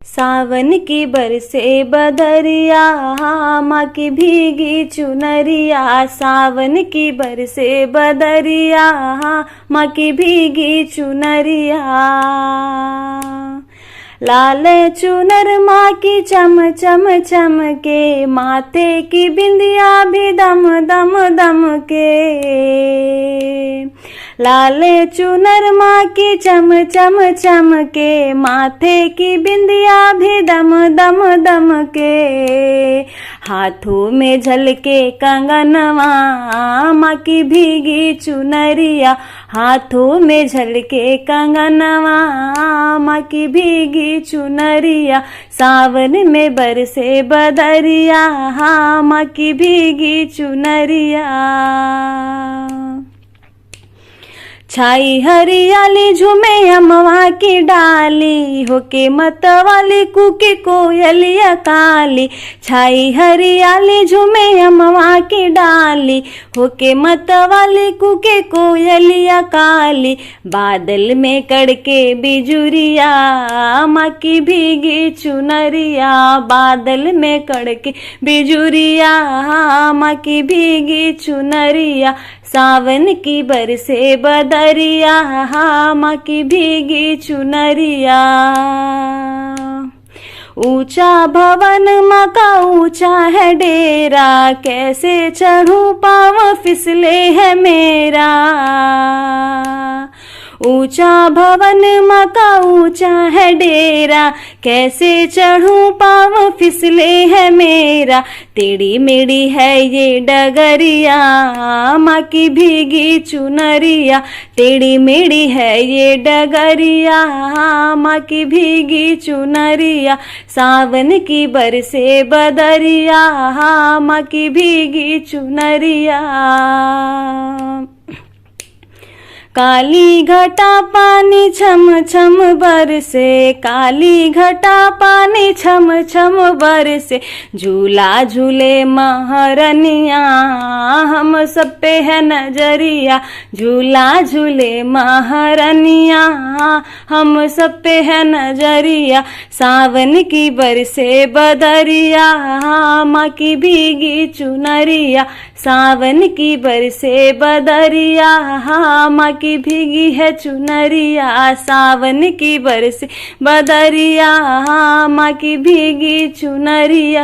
सावन की बरसे बदरिया, माँ की भीगी चुनरिया। सावन की बरसे बदरिया, माँ की भीगी चुनरिया। लाल चुनर माँ की चम चम चम के, माथे की बिंदिया भी दम दम दम के। लाल चुनर माँ की चम चम चम के, माथे की बिंदिया भी दम दम दम के। हाथों में झलके कंगनवा, माँ की भीगी चुनरिया। हाथों में झलके कंगनवा, माँ की भीगी चुनरिया। सावन में बरसे बदरिया, माँ की भीगी चुनरिया। छाई हरियाली झूमे अमवा की डाली, होके मतवाली कूके कोयलिया काली। छाई हरियाली झूमे अमवा की डाली, होके मतवाली कूके कोयलिया काली। बादल में कड़के बिजुरिया, माँ की भीगी चुनरिया। बादल में कड़के बिजुरिया, माँ की भीगी चुनरिया। सावन की बरसे बदरिया, माँ की भीगी चुनरिया। ऊंचा भवन माँ का ऊंचा है डेरा, कैसे चढ़ूं पाँव फिसले है मेरा। ऊंचा भवन माँ का ऊंचा है डेरा, कैसे चढ़ूं पाँव फिसले है मेरा। टेढ़ी मेढ़ी है ये डगरिया, माँ की भीगी चुनरिया। टेढ़ी मेढ़ी है ये डगरिया, माँ की भीगी चुनरिया। सावन की बरसे बदरिया, माँ की भीगी चुनरिया। काली घटा पानी छम छम बरसे, काली घटा पानी छम छम बरसे। झूला झूले महारनिया, हम सब पे है नजरिया। झूला झूले महारनिया, हम सब पे है नजरिया। सावन की बरसे बदरिया, माँ की भीगी चुनरिया। सावन की बरसे बदरिया, माँ की भीगी है चुनरिया। सावन की बरसे बदरिया, माँ की भीगी चुनरिया।